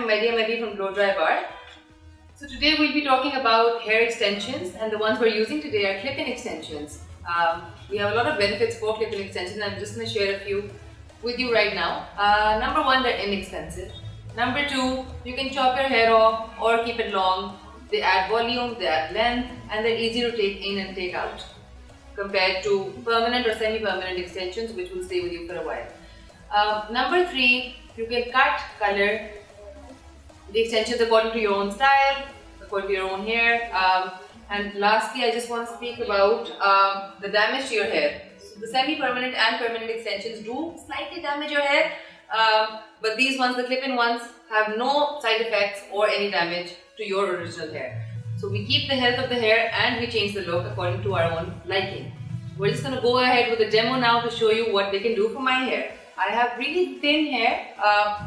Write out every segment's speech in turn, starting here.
Maryam Ali from Blow Dry Bar. So today we'll be talking about hair extensions, and the ones we're using today are clip-in extensions. We have a lot of benefits for clip-in extensions. I'm just going to share a few with you right now. Number one, they're inexpensive. Number two, you can chop your hair off or keep it long. They add volume, they add length, and they're easy to take in and take out compared to permanent or semi-permanent extensions which will stay with you for a while. Number three, you can cut, color the extensions according to your own style, according to your own hair. And lastly, I just want to speak about the damage to your hair. So the semi-permanent and permanent extensions do slightly damage your hair, but these ones, the clip-in ones, have no side effects or any damage to your original hair. So we keep the health of the hair and we change the look according to our own liking. We're just going to go ahead with a demo now to show you what they can do for my hair. I have really thin hair,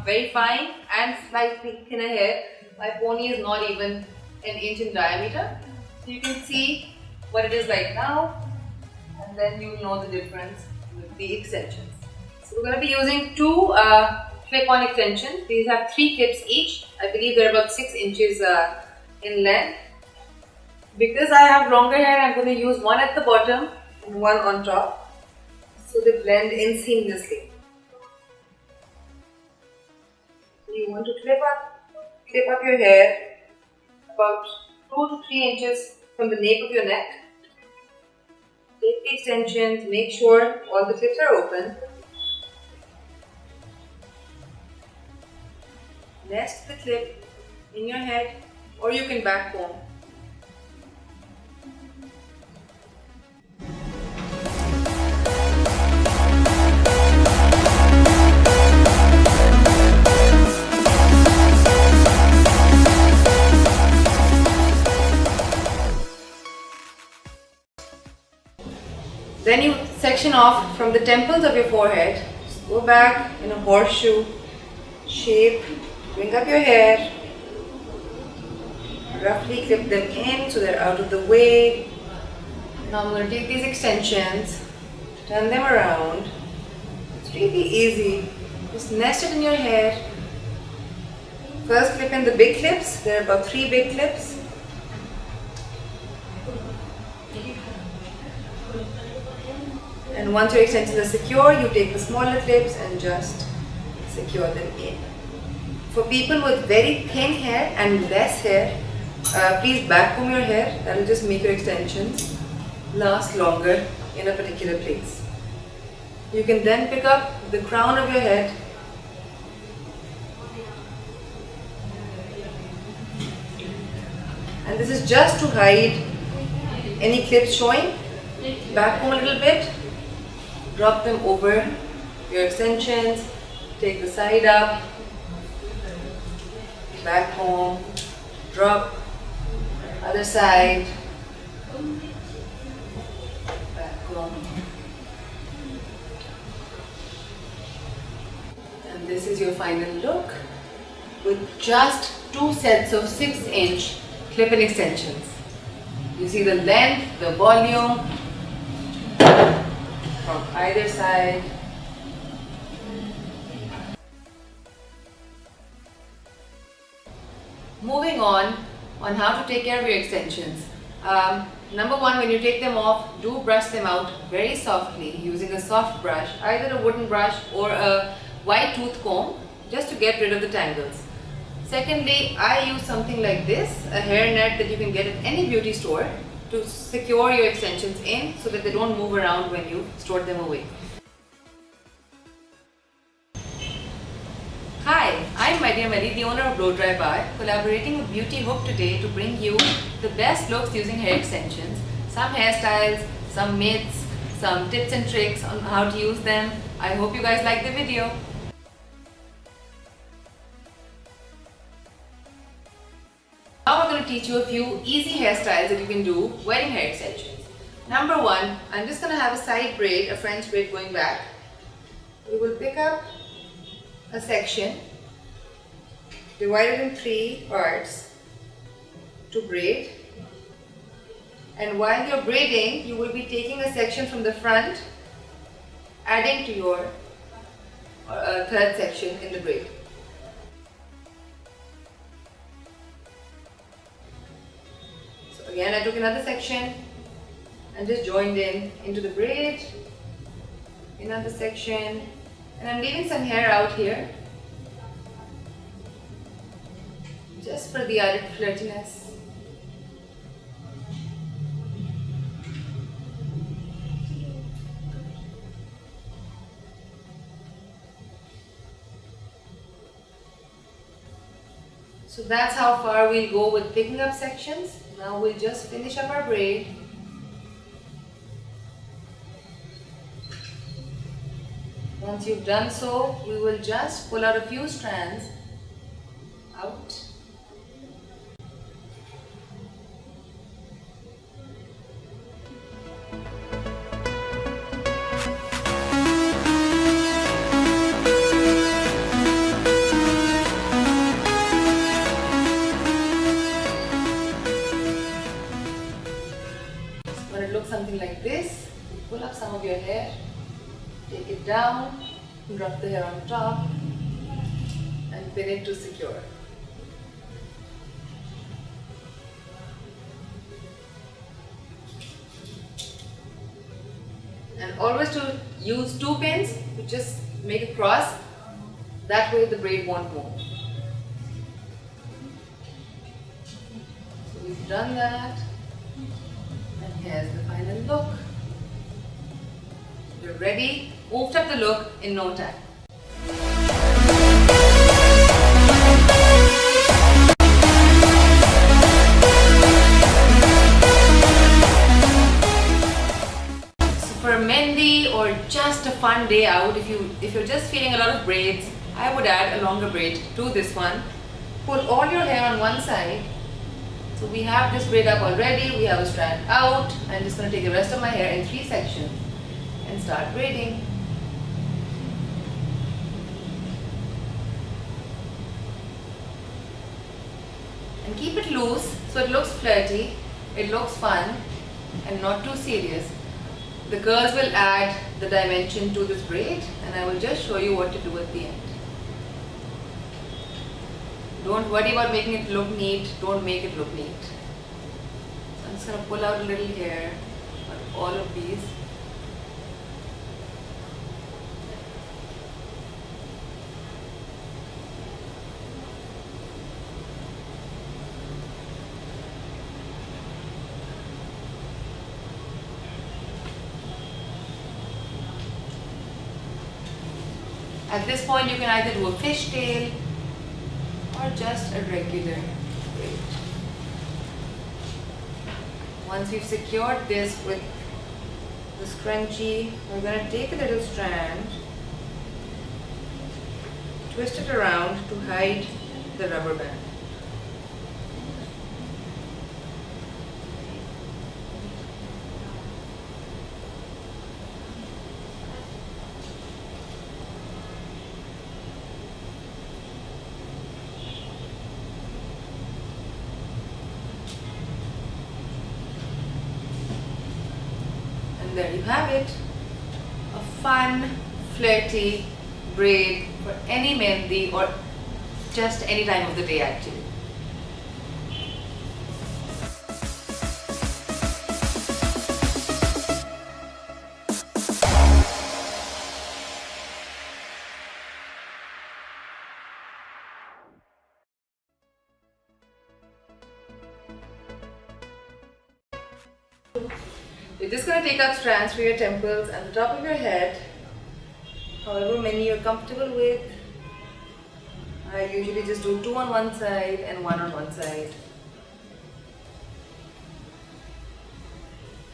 very fine and slightly thinner hair. My pony is not even an inch in diameter. So you can see what it is like now, and then you will know the difference with the extensions. So we're going to be using two clip-on extensions. These have 3 clips each. I believe they're about 6 inches in length. Because I have longer hair, I'm going to use one at the bottom and one on top, so they blend in seamlessly. You want to clip up your hair about 2 to 3 inches from the nape of your neck. Take the extensions, make sure all the clips are open. Nest the clip in your head, or you can back comb. Then you section off from the temples of your forehead. Just go back in a horseshoe shape, bring up your hair, roughly clip them in so they're out of the way. Now I'm going to take these extensions, turn them around. It's really easy. Just nest it in your hair. First clip in the big clips. There are about 3 big clips. And once your extensions are secure, you take the smaller clips and just secure them in. For people with very thin hair and less hair, please back comb your hair. That will just make your extensions last longer in a particular place. You can then pick up the crown of your head and this is just to hide any clips showing. Back comb a little bit. Drop them over your extensions, take the side up, back comb, drop, other side, back comb. And this is your final look with just 2 sets of 6-inch clip-in extensions. You see the length, the volume, from either side. Moving on how to take care of your extensions. Number one, when you take them off, do brush them out very softly using a soft brush, either a wooden brush or a white tooth comb, just to get rid of the tangles. Secondly, I use something like this, a hair net that you can get at any beauty store, to secure your extensions in so that they don't move around when you store them away. Hi, I'm Maryam Ali, the owner of Blow Dry Bar, collaborating with Beauty Hook today to bring you the best looks using hair extensions, some hairstyles, some myths, some tips and tricks on how to use them. I hope you guys like the video. Now we're going to teach you a few easy hairstyles that you can do wearing hair extensions. Number one, I'm just going to have a side braid, a French braid going back. You will pick up a section, divide it in 3 parts to braid. And while you're braiding, you will be taking a section from the front, adding to your third section in the braid. another section and just joined in into the braid. Another section, and I'm leaving some hair out here just for the added flirtiness. So that's how far we'll go with picking up sections. Now we'll just finish up our braid. Once you've done so, we will just pull out a few strands out. When it looks something like this, you pull up some of your hair, take it down, drop the hair on top, and pin it to secure. And always to use 2 pins to just make a cross, that way the braid won't move. So we've done that, and here's the final look. You're ready, moved up the look in no time. So for mehndi or just a fun day out, if you're just feeling a lot of braids, I would add a longer braid to this one. Pull all your hair on one side. So we have this braid up already, we have a strand out. I'm just going to take the rest of my hair in 3 sections and start braiding. And keep it loose so it looks flirty, it looks fun and not too serious. The curls will add the dimension to this braid, and I will just show you what to do at the end. Don't worry about making it look neat, don't make it look neat. So I'm just going to pull out a little hair on all of these. At this point, you can either do a fishtail or just a regular braid. Once we've secured this with the scrunchie, we're going to take a little strand, twist it around to hide the rubber band. And there you have it, a fun, flirty braid for any mehndi or just any time of the day actually. You're just going to take out strands for your temples and the top of your head, however many you're comfortable with. I usually just do 2 on one side and 1 on one side.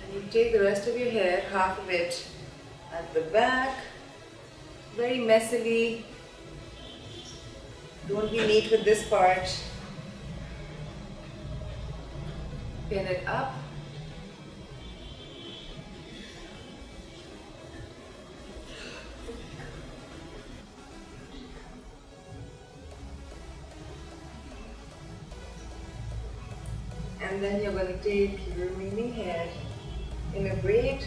And you take the rest of your hair, half of it at the back, very messily. Don't be neat with this part. Pin it up. And then you're going to take your remaining hair in a braid.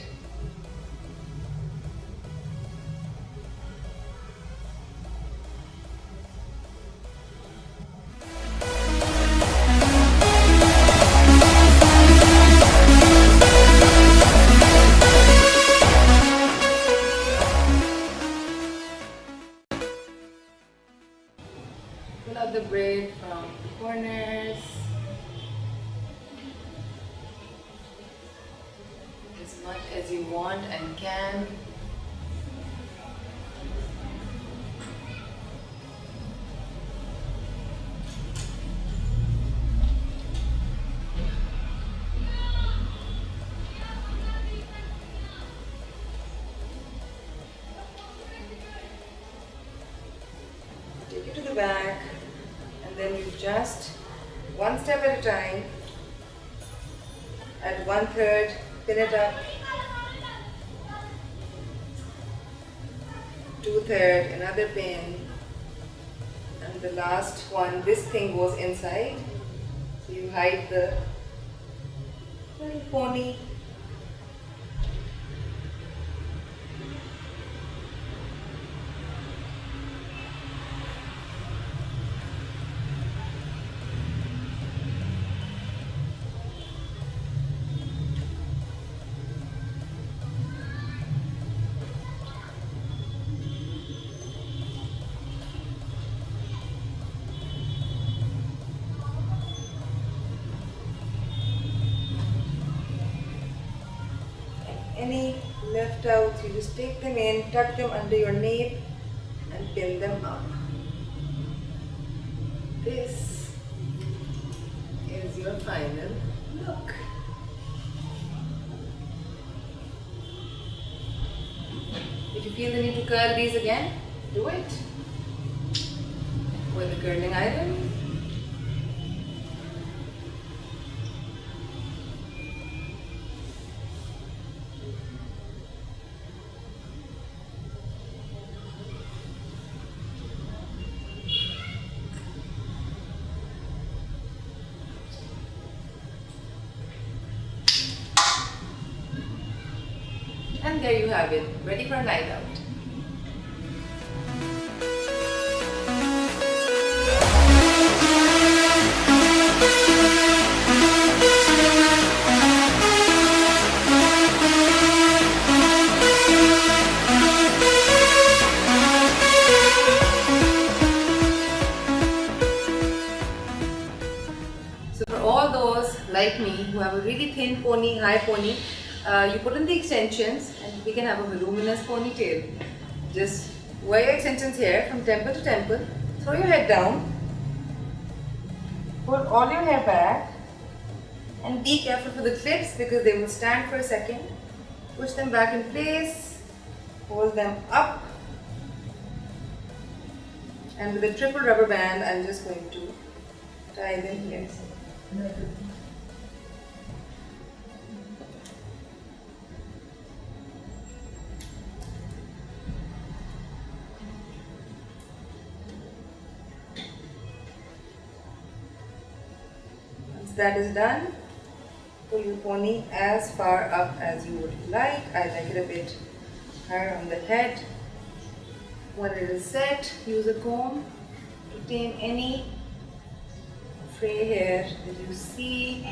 Pull out the braid from the corners as much as you want and can. Take it to the back, and then you just one step at a time. At 1/3, pin it up. 2/3, another pin, and the last one. This thing goes inside, so you hide the little pony. Any left outs, you just take them in, tuck them under your nape, and pin them up. This is your final look. If you feel the need to curl these again, do it with the curling iron. And there you have it, ready for a night out. So for all those like me who have a really thin pony, high pony, you put in the extensions and we can have a voluminous ponytail. Just wear your extensions here from temple to temple, throw your head down, pull all your hair back, and be careful for the clips because they will stand for a second. Push them back in place, hold them up, and with a triple rubber band I'm just going to tie them here. That is done. Pull your pony as far up as you would like. I like it a bit higher on the head. When it is set, use a comb to tame any fray hair that you see,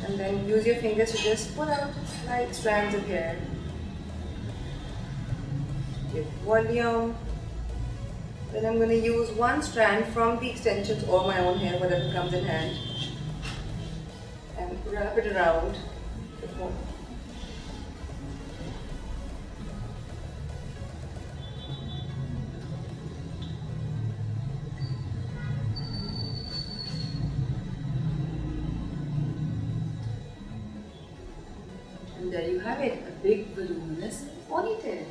and then use your fingers to just pull out slight strands of hair. Give volume. Then I'm going to use one strand from the extensions or my own hair, whatever comes in hand, and wrap it around the comb. And there you have it, a big voluminous ponytail.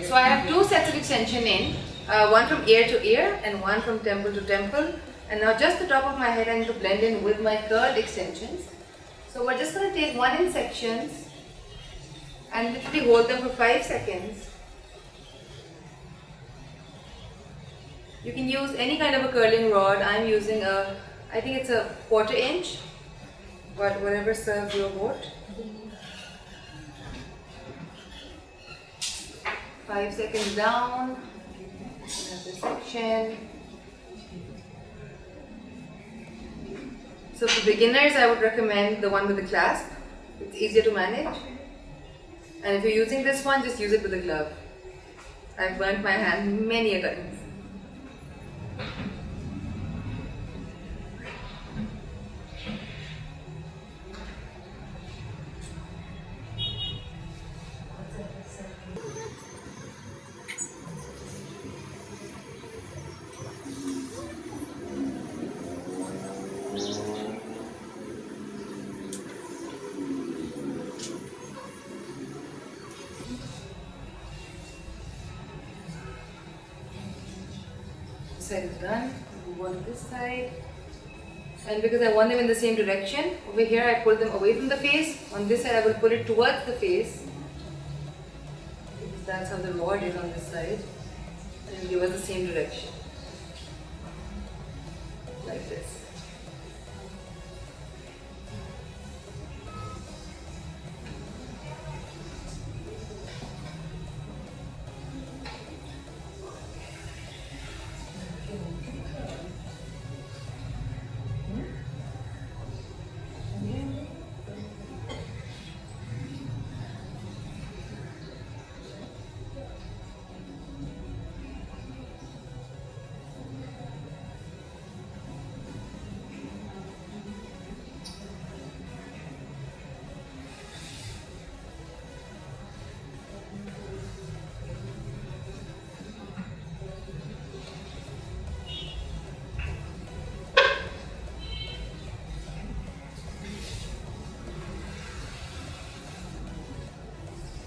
So I have two sets of extension in, one from ear to ear and one from temple to temple. And now just the top of my head I need to blend in with my curled extensions. So we're just going to take one in sections and literally hold them for 5 seconds. You can use any kind of a curling rod. I'm using I think it's a 1/4 inch, but whatever serves your boat. 5 seconds down, another section, So for beginners, I would recommend the one with the clasp. It's easier to manage. And if you're using this one, just use it with a glove. I've burnt my hand many a times. This side is done. Move on to this side. And because I want them in the same direction, over here I pull them away from the face. On this side I will pull it towards the face. Because that's how the rod is on this side. And it will give us the same direction. Like this.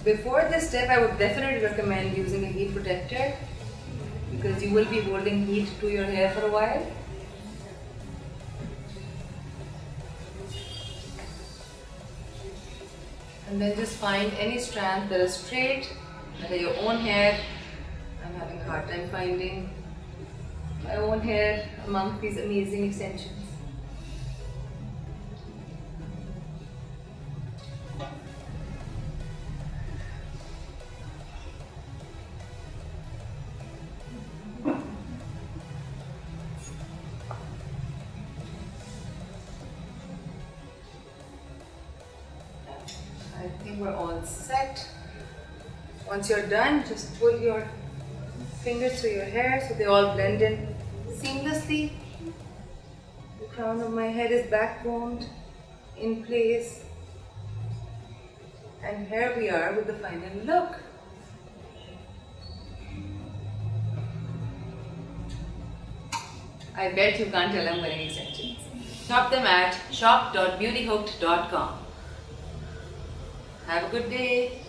Before this step, I would definitely recommend using a heat protector because you will be holding heat to your hair for a while. And then just find any strands that are straight, that are your own hair. I'm having a hard time finding my own hair among these amazing extensions. I think we're all set. Once you're done, just pull your fingers through your hair so they all blend in seamlessly. The crown of my head is backcombed in place. And here we are with the final look. I bet you can't tell I'm wearing extensions. Shop them at shop.beautyhooked.com. Have a good day.